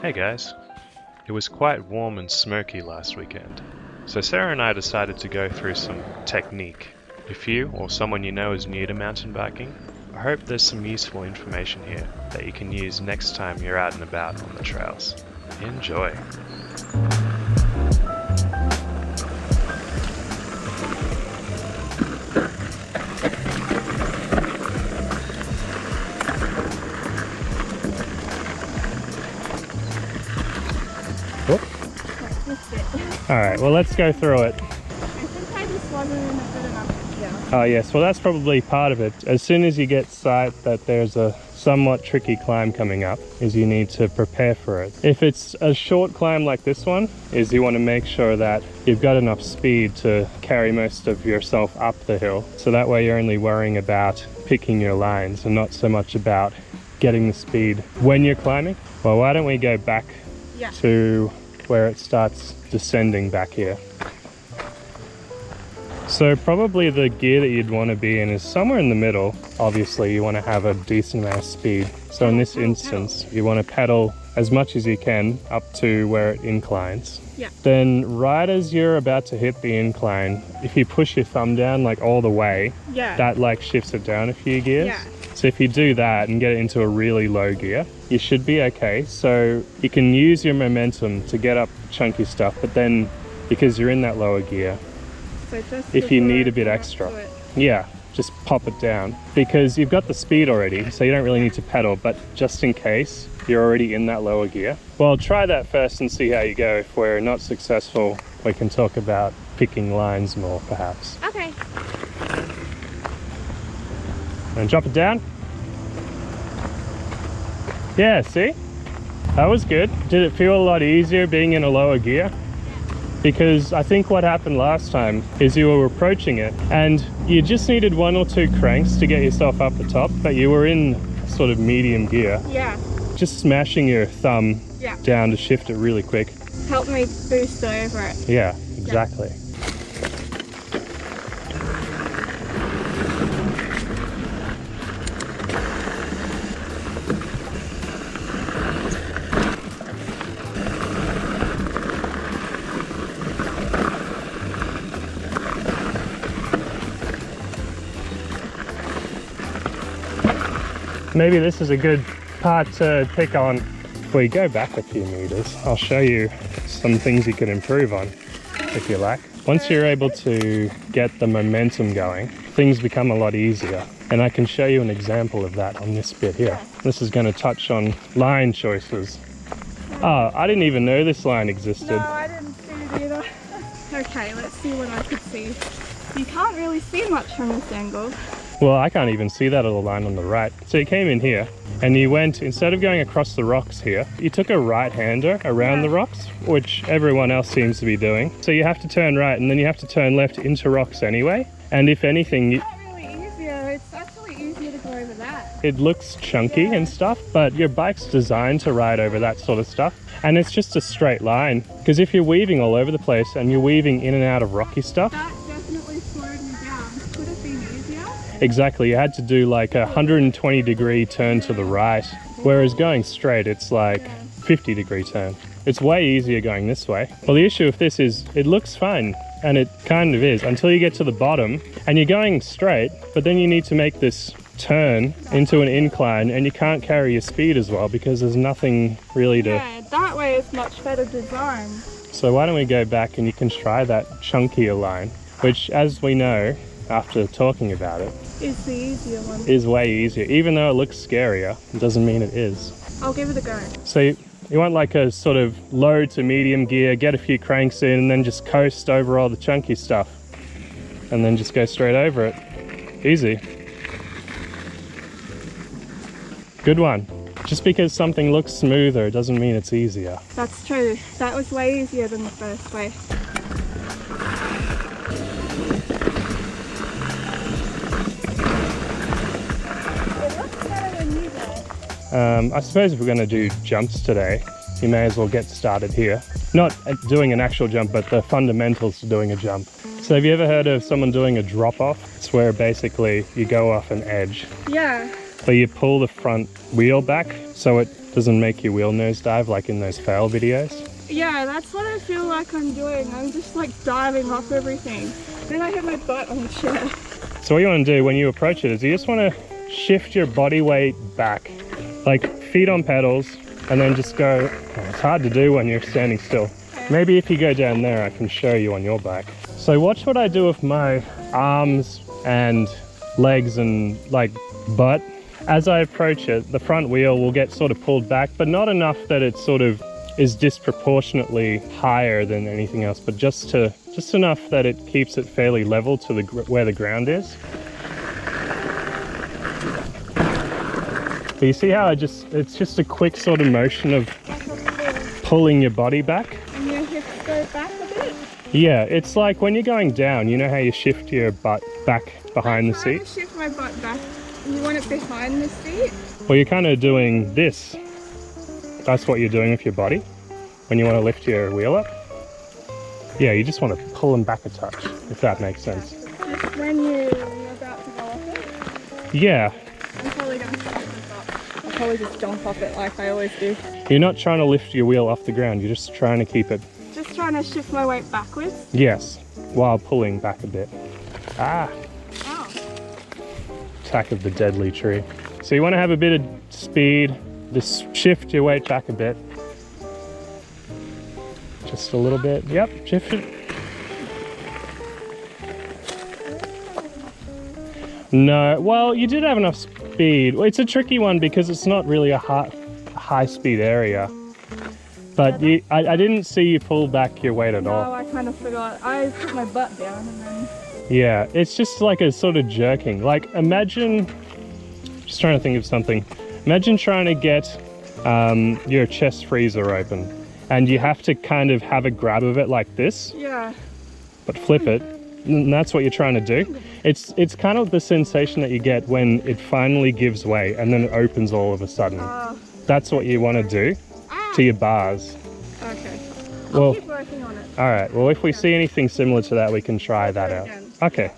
Hey guys. It was quite warm and smoky last weekend, so Sarah and I decided to go through some technique. If you or someone you know is new to mountain biking, I hope there's some useful information here that you can use next time you're out and about on the trails. Enjoy! Alright, well let's go through it. I think I just wasn't in a good enough gear. Oh yes, well that's probably part of it. As soon as you get sight that there's a somewhat tricky climb coming up, is you need to prepare for it. If it's a short climb like this one, is you want to make sure that you've got enough speed to carry most of yourself up the hill. So that way you're only worrying about picking your lines and not so much about getting the speed when you're climbing. Well, why don't we go back to where it starts descending back here. So probably the gear that you'd want to be in is somewhere in the middle. Obviously you want to have a decent amount of speed. So in this instance, you want to pedal as much as you can up to where it inclines. Yeah. Then right as you're about to hit the incline, if you push your thumb down like all the way, that like shifts it down a few gears. Yeah. So if you do that and get it into a really low gear, you should be okay. So you can use your momentum to get up chunky stuff, but then because you're in that lower gear, so just if you need a bit extra, just pop it down because you've got the speed already, so you don't really need to pedal, but just in case you're already in that lower gear. Well, try that first and see how you go. If we're not successful, we can talk about picking lines more perhaps. Okay. And drop it down. Yeah, see? That was good. Did it feel a lot easier being in a lower gear? Because I think what happened last time is you were approaching it and you just needed 1 or 2 cranks to get yourself up the top, but you were in sort of medium gear. Yeah. Just smashing your thumb down to shift it really quick. Help me boost over it. Yeah, exactly. Maybe this is a good part to pick on. If we go back a few meters, I'll show you some things you can improve on, if you like. Once you're able to get the momentum going, things become a lot easier. And I can show you an example of that on this bit here. This is going to touch on line choices. Oh, I didn't even know this line existed. No, I didn't see it either. Okay, let's see what I could see. You can't really see much from this angle. Well, I can't even see that other line on the right. So you came in here and you went, instead of going across the rocks here, you took a right-hander around the rocks, which everyone else seems to be doing. So you have to turn right and then you have to turn left into rocks anyway. And if anything, It's not really easier. It's actually easier to go over that. it looks chunky and stuff, but your bike's designed to ride over that sort of stuff. And it's just a straight line. Because if you're weaving all over the place and you're weaving in and out of rocky stuff, That definitely slowed me down. Could have been easier. exactly, you had to do like a 120-degree turn to the right, whereas going straight, it's like 50-degree turn. It's way easier going this way. Well, the issue with this is it looks fine, and it kind of is, until you get to the bottom and you're going straight, but then you need to make this turn into an incline and you can't carry your speed as well because there's nothing really to... Yeah, that way it's much better design. So why don't we go back and you can try that chunkier line, which, as we know, after talking about it, Is the easier one. is way easier. Even though it looks scarier, it doesn't mean it is. I'll give it a go. So you want like a sort of low to medium gear, get a few cranks in and then just coast over all the chunky stuff. And then just go straight over it. Easy. Good one. Just because something looks smoother doesn't mean it's easier. That's true. That was way easier than the first way. It looks better than you guys. I suppose if we're going to do jumps today, you may as well get started here. Not doing an actual jump, but the fundamentals to doing a jump. So have you ever heard of someone doing a drop-off? It's where basically you go off an edge. Yeah. But you pull the front wheel back so it Doesn't make your wheel nosedive like in those fail videos. Yeah, that's what I feel like I'm doing. I'm just like diving off everything. Then I have my butt on the chair. So what you want to do when you approach it is you just want to shift your body weight back, like feet on pedals, and then just go. Oh, it's hard to do when you're standing still. Maybe if you go down there, I can show you on your back. So watch what I do with my arms and legs and like butt. As I approach it, the front wheel will get sort of pulled back, but not enough that it sort of is disproportionately higher than anything else, but just enough that it keeps it fairly level to where the ground is. But you see how it's just a quick sort of motion of pulling your body back. And your hips go back a bit? Yeah, it's like when you're going down, you know how you shift your butt back behind the seat? I'm trying to shift my butt back. You want it behind the seat? Well, you're kind of doing this. That's what you're doing with your body when you want to lift your wheel up. Yeah, you just want to pull them back a touch, if that makes sense. Just when you're about to go off it? Yeah. I'm probably going to start this up. I'll probably just jump off it like I always do. You're not trying to lift your wheel off the ground, you're just trying to keep it... Just trying to shift my weight backwards? Yes, while pulling back a bit. Ah! Oh. Attack of the deadly tree. So you want to have a bit of speed, just shift your weight back a bit. Just a little bit. Yep, shift it. No, well, you did have enough speed. It's a tricky one because it's not really a high speed area. But I didn't see you pull back your weight at all. No, I kind of forgot. I put my butt down and then... Yeah, it's just like a sort of jerking. Like imagine, just trying to think of something. Imagine trying to get your chest freezer open and you have to kind of have a grab of it like this. Yeah. But flip it, and that's what you're trying to do. It's kind of the sensation that you get when it finally gives way and then it opens all of a sudden. That's what you want to do to your bars. Okay. Well, I'll keep working on it. All right, well if we see anything similar to that, we can try that out. Okay.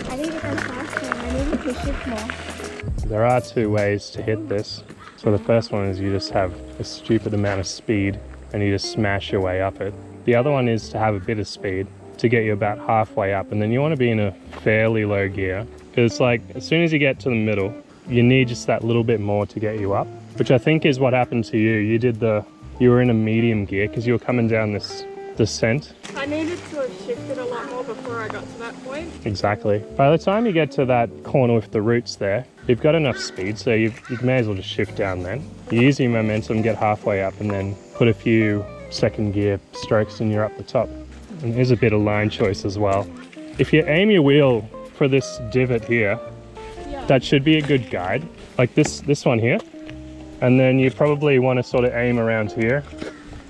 I need to go faster. I need to push it more. There are two ways to hit this. So the first one is you just have a stupid amount of speed and you just smash your way up it. The other one is to have a bit of speed to get you about halfway up, and then you want to be in a fairly low gear because it's like as soon as you get to the middle, you need just that little bit more to get you up, which I think is what happened to you. You were in a medium gear because you were coming down this descent. I needed to have shifted a lot more before I got to that point. Exactly. By the time you get to that corner with the roots there, you've got enough speed, so you may as well just shift down then. You use your momentum, get halfway up, and then put a few second gear strokes and you're up the top. And here's a bit of line choice as well. If you aim your wheel for this divot here, that should be a good guide, like this one here. And then you probably want to sort of aim around here.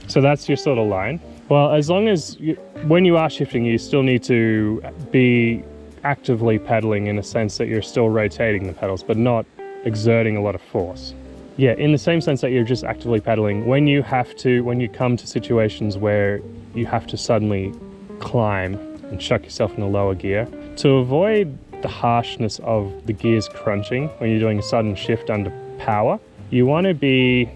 So that's your sort of line. Well, as long as when you are shifting, you still need to be actively pedaling in a sense that you're still rotating the pedals, but not exerting a lot of force. Yeah, in the same sense that you're just actively pedaling. When you come to situations where you have to suddenly climb and chuck yourself in a lower gear, to avoid the harshness of the gears crunching when you're doing a sudden shift under power, you want to be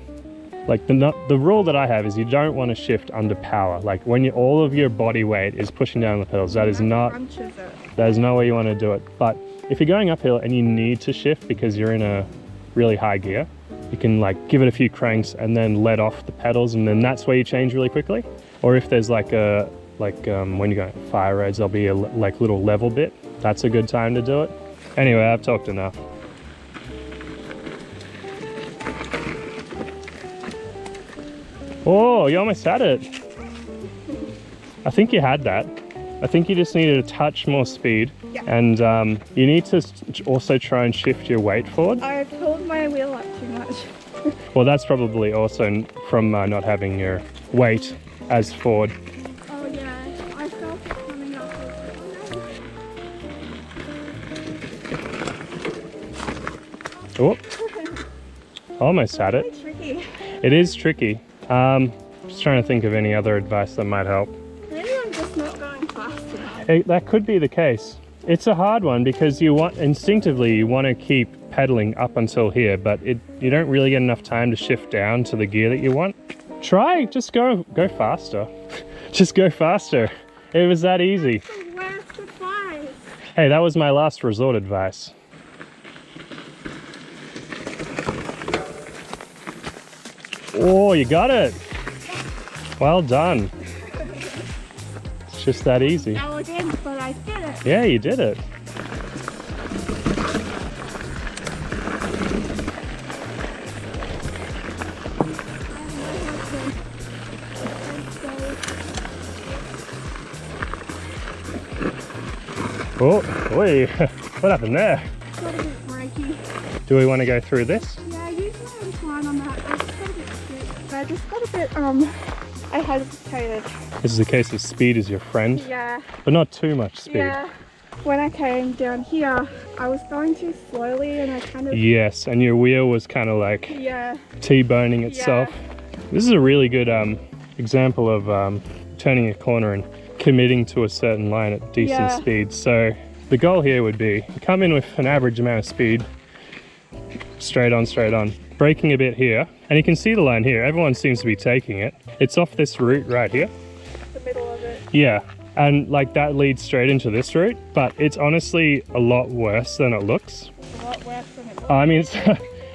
like the rule that I have is you don't want to shift under power. Like when all of your body weight is pushing down the pedals, that is no way you want to do it. But if you're going uphill and you need to shift because you're in a really high gear, you can like give it a few cranks and then let off the pedals, and then that's where you change really quickly. Or if there's when you're going fire roads, there'll be a little level bit. That's a good time to do it. Anyway, I've talked enough. Oh, you almost had it. I think you had that. I think you just needed a touch more speed. Yeah. And you need to also try and shift your weight forward. I pulled my wheel up too much. Well, that's probably also from not having your weight as forward. Oh yeah, I felt it coming up. Oh, almost had it. It's tricky. It is tricky. Just trying to think of any other advice that might help. Maybe I'm just not going That could be the case. It's a hard one because instinctively you want to keep pedaling up until here, but you don't really get enough time to shift down to the gear that you want. Try, just go faster. Just go faster. It was that easy. The worst advice. Hey, that was my last resort advice. Oh, you got it. Well done. It's just that easy. Elegant, but I did it. Yeah, you did it. Oh, wait. What happened there? Got a bit breaky. Do we want to go through this? Yeah, usually I'm fine on that. I just got a bit sick. I just got a bit, I hesitated. This is a case of speed is your friend, Yeah. but not too much speed. Yeah. When I came down here, I was going too slowly and I kind of... Yes, and your wheel was kind of like Yeah. T-boning itself. Yeah. This is a really good example of turning a corner and committing to a certain line at decent speed. So the goal here would be come in with an average amount of speed, straight on, braking a bit here, and you can see the line here. Everyone seems to be taking it. It's off this route right here. The middle of it. Yeah, and like that leads straight into this route, but it's honestly a lot worse than it looks. A lot worse than it looks. I mean,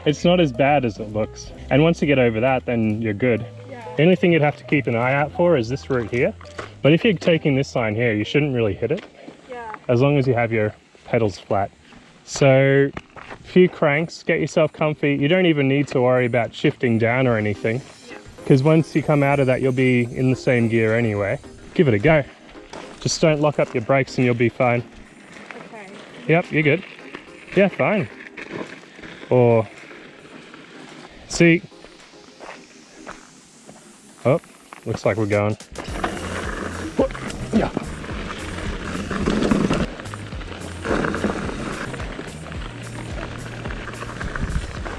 it's not as bad as it looks. And once you get over that, then you're good. Yeah. The only thing you'd have to keep an eye out for is this route here. But if you're taking this line here, you shouldn't really hit it, Yeah. as long as you have your pedals flat. So, a few cranks, get yourself comfy. You don't even need to worry about shifting down or anything, because once you come out of that, you'll be in the same gear anyway. Give it a go. Just don't lock up your brakes and you'll be fine. Okay. Yep, you're good. Yeah, fine. Or, see. Oh, looks like we're going. Yeah.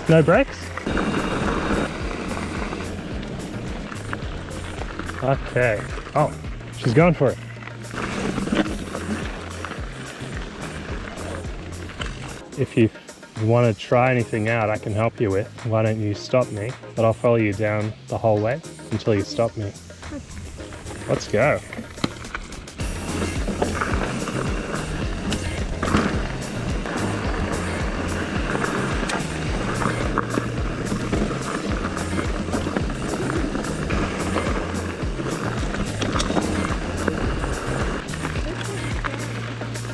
No brakes? Okay. Oh, she's going for it. If you want to try anything out I can help you with, why don't you stop me? But I'll follow you down the whole way until you stop me. Let's go.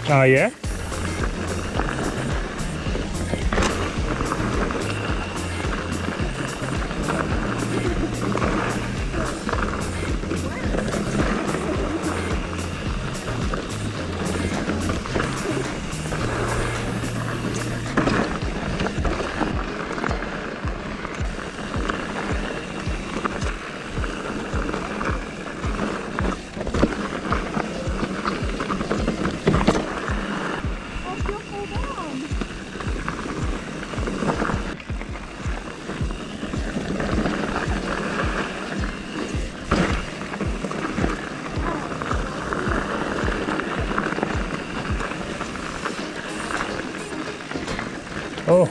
Oh yeah? Oh.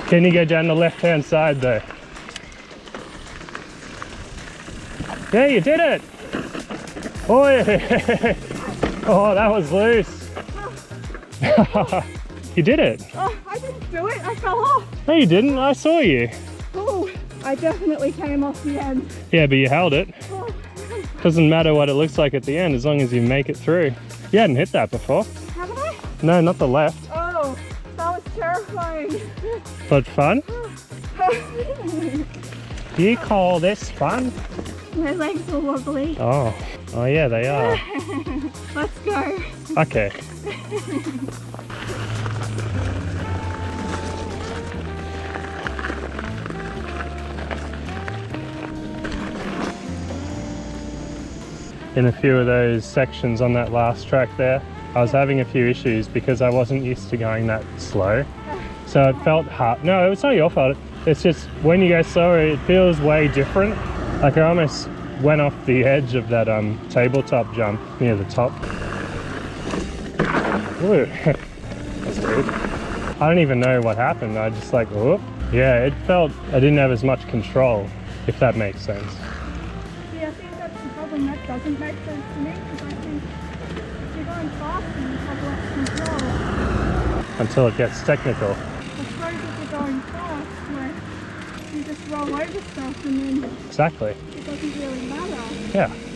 Can you go down the left-hand side though? Yeah, you did it! Oh, yeah. Oh, that was loose. You did it. Oh, I didn't do it. I fell off. No, you didn't. I saw you. Oh, I definitely came off the end. Yeah, but you held it. Oh. Doesn't matter what it looks like at the end as long as you make it through. You hadn't hit that before. Haven't I? No, not the left. Oh, that was terrifying. But fun? Do you call this fun? My legs are wobbly. Oh, oh yeah, they are. Let's go. Okay. In a few of those sections on that last track there, I was having a few issues because I wasn't used to going that slow. So it felt hard. No, it's not your fault. It's just when you go slower, it feels way different. Like I almost went off the edge of that tabletop jump near the top. Ooh, that's good. I don't even know what happened. I just like, whoop. Yeah, it felt I didn't have as much control, if that makes sense. Yeah, I think that's the problem. That doesn't make sense to me because I think if you're going fast and you have less control. Until it gets technical. I suppose if you're going fast, like you just roll over stuff and then Exactly. it doesn't really matter. Yeah.